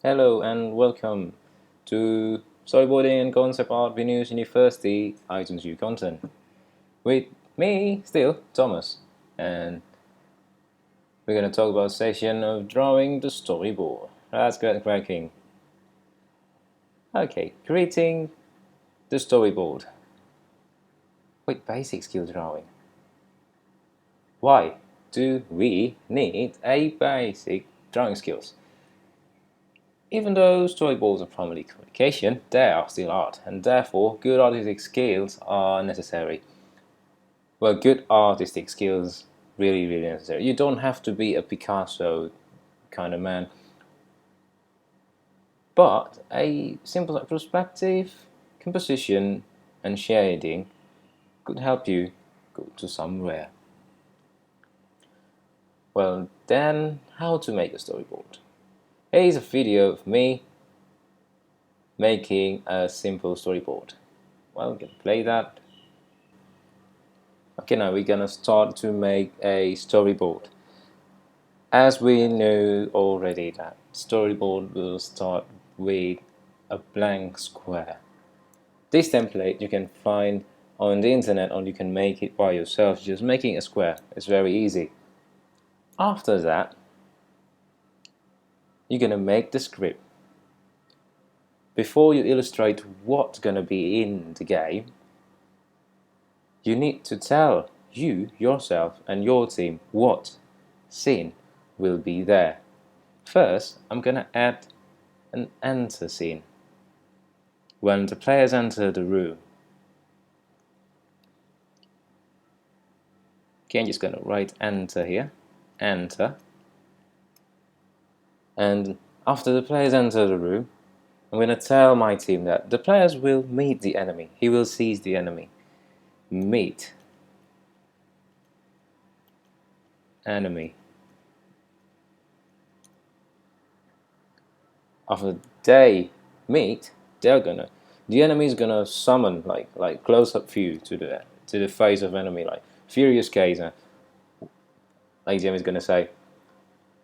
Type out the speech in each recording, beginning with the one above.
Hello and welcome to Storyboarding and Concept Art Binus University iTunes U content with me, still, Thomas, and we're going to talk about a section of drawing the storyboard. Let's get cracking. Okay, creating the storyboard with basic skill drawing. Why do we need a basic drawing skills? Even though storyboards are primarily communication, they are still art, and therefore good artistic skills are necessary. Well, good artistic skills really necessary. You don't have to be a Picasso kind of man, but a simple perspective, composition, and shading could help you go to somewhere. Well, then how to make a storyboard? Here's a video of me making a simple storyboard. Well, we can play that. Okay, now we're gonna start to make a storyboard. As we know already that storyboard will start with a blank square. This template you can find on the internet, or you can make it by yourself, just making a square. It's very easy. After that, you're gonna make the script. Before you illustrate what's gonna be in the game, you need to tell yourself and your team what scene will be there. First, I'm gonna add an enter scene. When the players enter the room, okay, I'm just gonna write enter here, enter. And after the players enter the room, I'm gonna tell my team that the players will meet the enemy. He will seize the enemy. Meet enemy. After they meet, the enemy is gonna summon like close-up view to the face of enemy, like furious gaze. Like Jim is gonna say,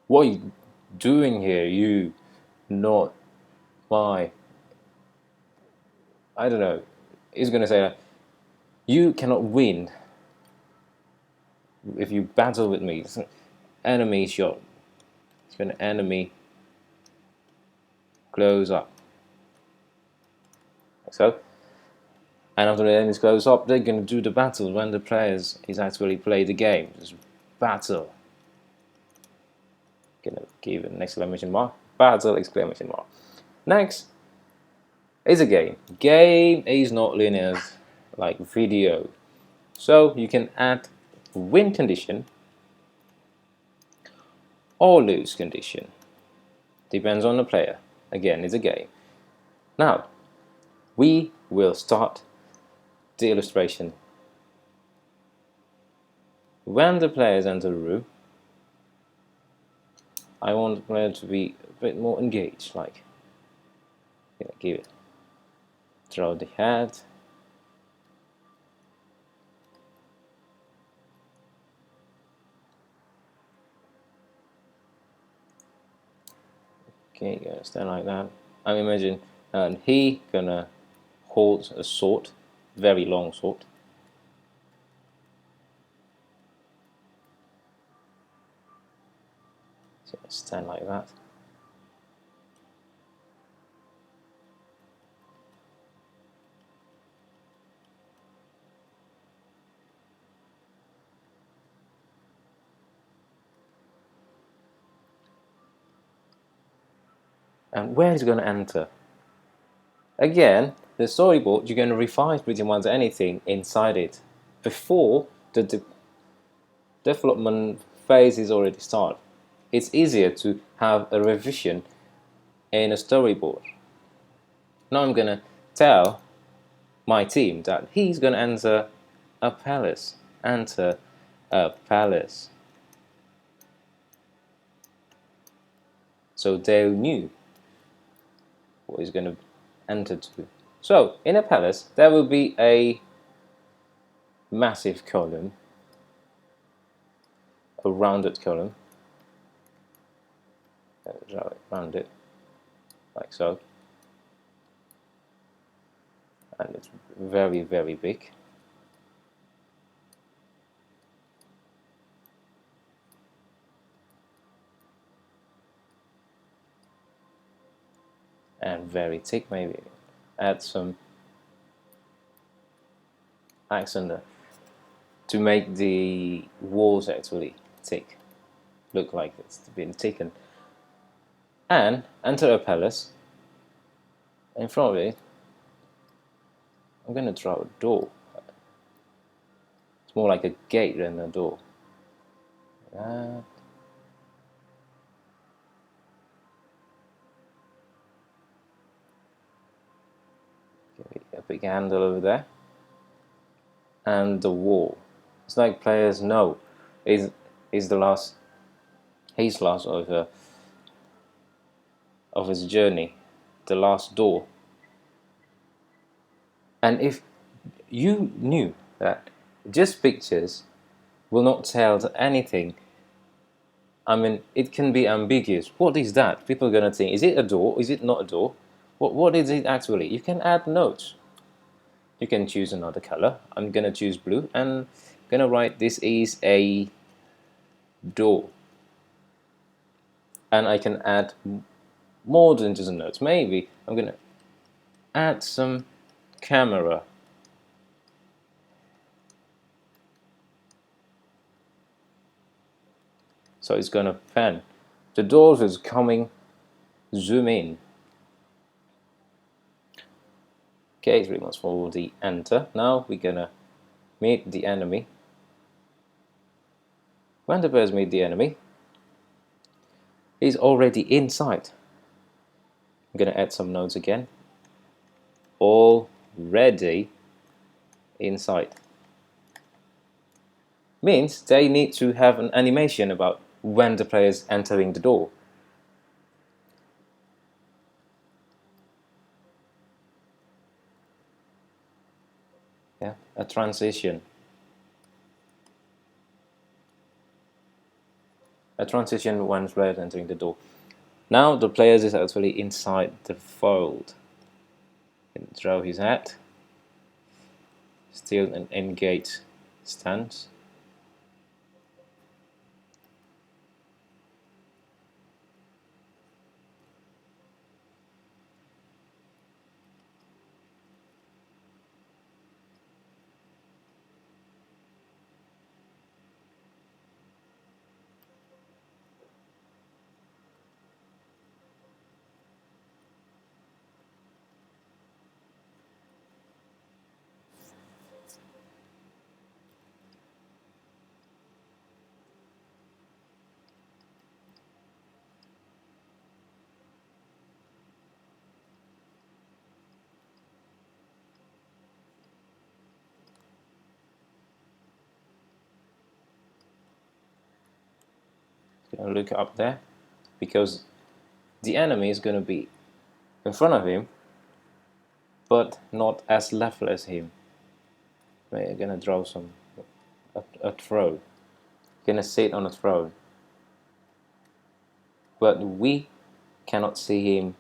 "What are you doing here? You not my." I don't know. He's gonna say that you cannot win if you battle with me. It's an enemy shot. It's gonna enemy close up. Like so. And after the enemies close up, they're gonna do the battle when the players is actually play the game. Just battle. Gonna give an exclamation mark. Battle exclamation mark. Next is a game. Game is not linear like video. So you can add win condition or lose condition. Depends on the player. Again, it's a game. Now, we will start the illustration. When the players enter the room, I want the player to be a bit more engaged, like give it, throw the head. Okay, gonna stand like that. I imagine, and he gonna hold a sword, very long sword. So stand like that. And where is going to enter? Again, the storyboard, you're going to refine pretty much anything inside it before the development phase is already started. It's easier to have a revision in a storyboard. Now I'm going to tell my team that he's going to enter a palace. Enter a palace. So they knew what he's going to enter to. So in a palace, there will be a massive column, a rounded column. Draw it rounded. like so, and it's very, very big. And very thick, maybe add some accent to make the walls actually thick, look like it's been taken. And enter a palace. In front of it, I'm gonna draw a door. It's more like a gate than a door. That. A big handle over there. And the wall. It's like players know he's the last of his journey, the last door. And if you knew that just pictures will not tell anything, I mean, it can be ambiguous. What is that? People are gonna think, is it a door? Is it not a door? What is it actually? You can add notes. You can choose another color. I'm gonna choose blue and gonna write this is a door. And I can add more than just notes. Maybe I'm gonna add some camera. So it's gonna pan. The door is coming. Zoom in. Okay, 3 months for the enter. Now we're gonna meet the enemy. When the players meet the enemy, he's already inside. I'm gonna add some notes again. Already inside. Means they need to have an animation about when the player is entering the door. Yeah, a transition. A transition when the player is entering the door. Now the player is actually inside the fold. Can throw his hat. Still an engaged stance. Gonna look up there because the enemy is gonna be in front of him, but not as level as him. We're gonna draw a throne. Gonna sit on a throne, but we cannot see him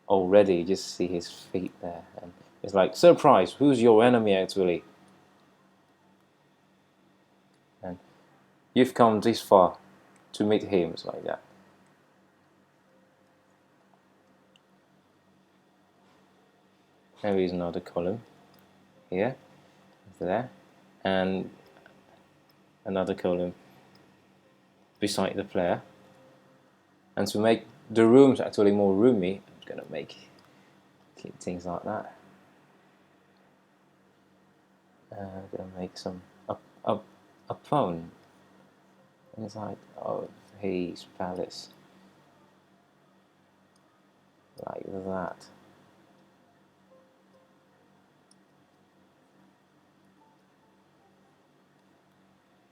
already. Just see his feet there, and it's like surprise. Who's your enemy actually? And you've come this far to meet him. It's like that. There is another column here, there, and another column beside the player. And to make the rooms actually more roomy, I'm gonna keep things like that. I'm gonna make a phone inside of his palace, like that.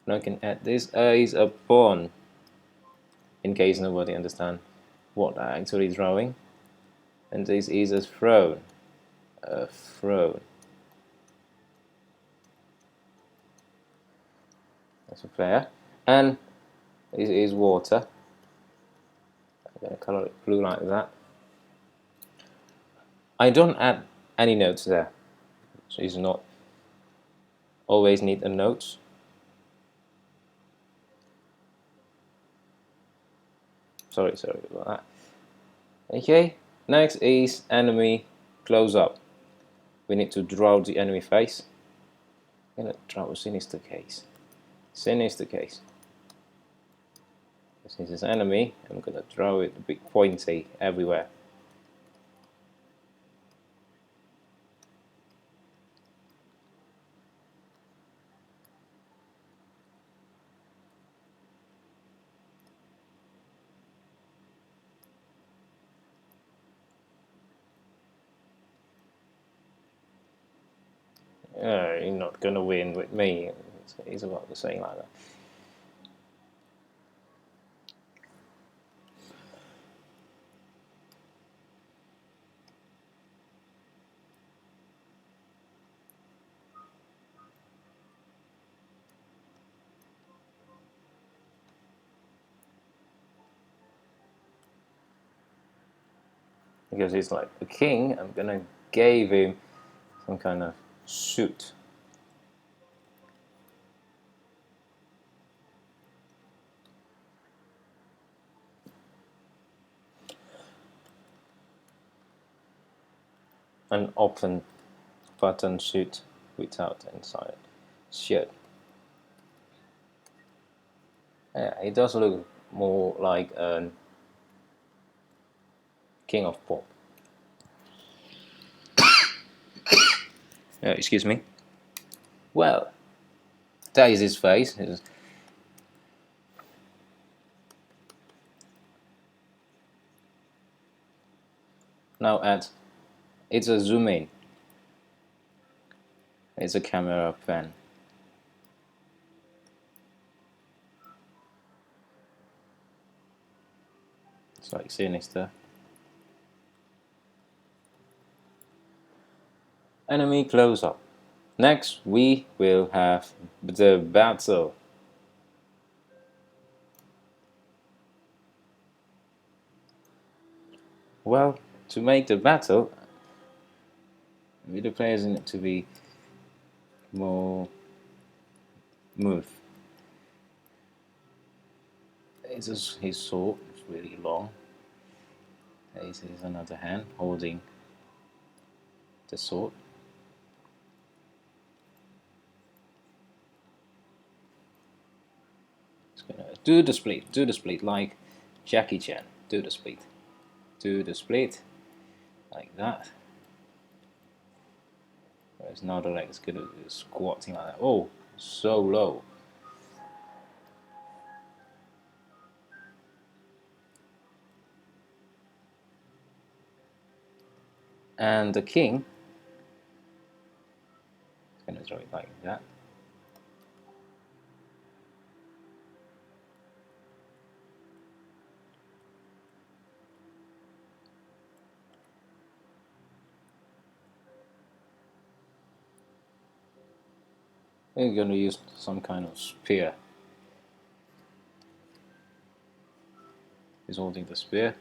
And I can add this is a pawn, in case nobody understands what I'm actually drawing. And this is a throne. A throne. That's a player. And this is water. I'm going to color it blue like that. I don't add any notes there, so it's not always need a note. Sorry about that. Okay, next is enemy close up. We need to draw the enemy face. I'm gonna draw a sinister case. Sinister case. Since it's enemy, I'm gonna draw it a big pointy everywhere. You're not gonna win with me. It's about the same like that. Because he's like a king, I'm gonna give him some kind of suit. An open button suit without inside shirt. Yeah, it does look more like a king of pop. Excuse me. Well, that is his face. Now it's a zoom in. It's a camera pan. It's like sinister. Enemy close up. Next we will have the battle. Well, to make the battle, the players need to be more move. His sword is really long. This is another hand holding the sword. It's gonna do the split like Jackie Chan. Do the split like that. Whereas now the leg is gonna be squatting like that. Oh, so low. And the king is gonna throw it like that. We're going to use some kind of spear. He's holding the spear.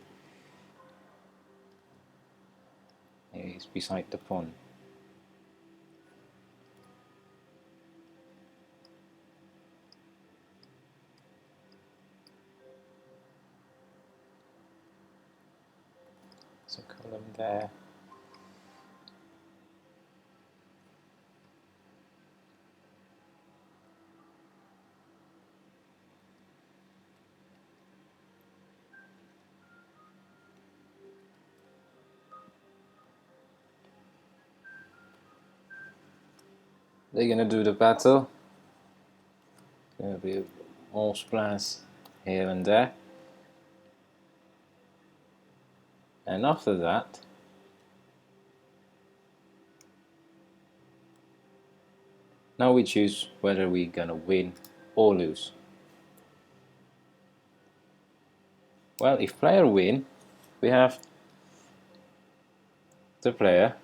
He's beside the pawn. There's a column there. They're gonna do the battle. There'll be more splats here and there. And after that, now we choose whether we're gonna win or lose. Well, if player win, we have the player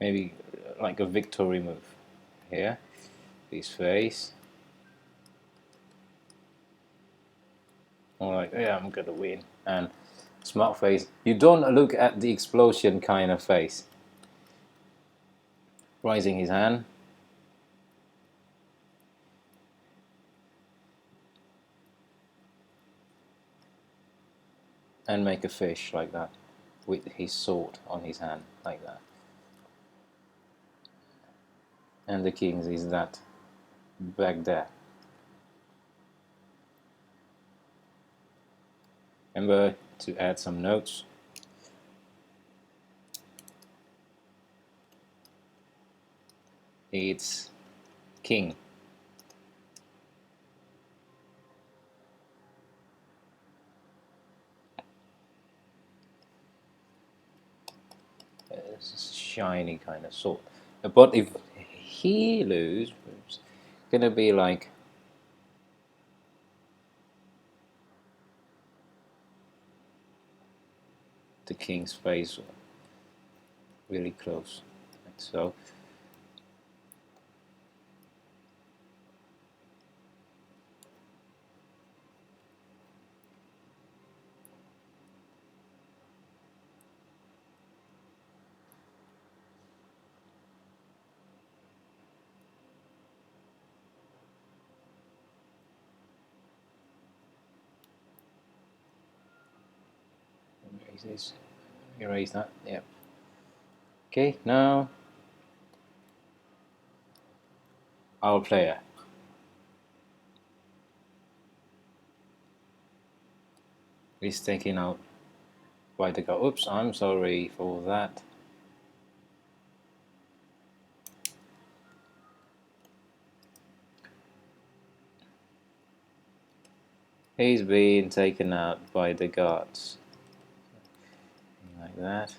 maybe like a victory move here. His face. Or like, yeah, I'm gonna win. And smart face. You don't look at the explosion kind of face. Raising his hand. And make a fish like that, with his sword on his hand, like that. And the kings is that back there. Remember to add some notes. It's king. It's a shiny kind of sword. But if he loses, it's gonna be like the king's face, really close, like so. Erase this. Erase that. Yep. Okay, now our player. Is taken out by the guard. Oops, I'm sorry for that. He's being taken out by the guards. Like that.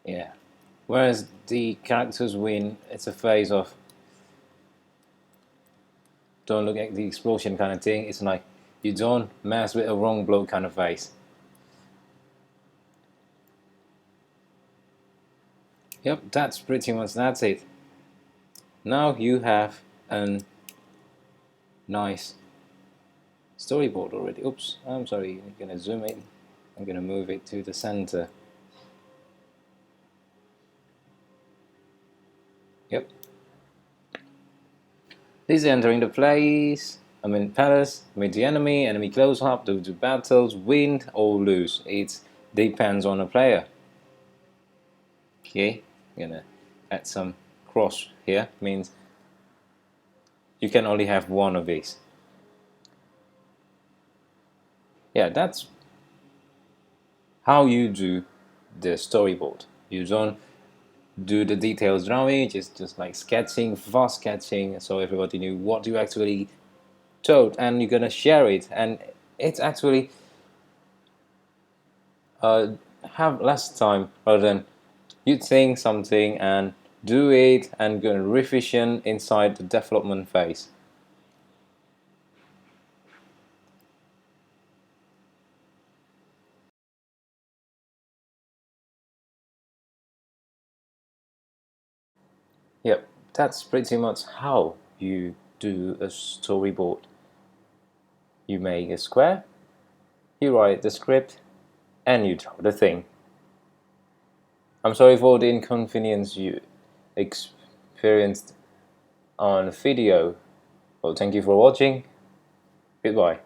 Yeah. Whereas the characters win, it's a phase of don't look at the explosion kind of thing. It's like you don't mess with a wrong blow kind of face. Yep, that's pretty much that's it. Now you have a nice storyboard already. Oops, I'm sorry, I'm gonna zoom in. I'm gonna move it to the center. Yep. This is entering the place. Palace, meet the enemy close up, do the battles, win or lose. It depends on the player. Okay, I'm gonna add some cross here, means you can only have one of these. Yeah, that's how you do the storyboard. You don't do the details drawing, just like sketching, fast sketching, so everybody knew what you actually told, and you're gonna share it, and it's actually have less time rather than you think something and do it and go revision inside the development phase. Yep, that's pretty much how you do a storyboard. You make a square, you write the script, and you draw the thing. I'm sorry for the inconvenience you experienced on video. Well, thank you for watching. Goodbye.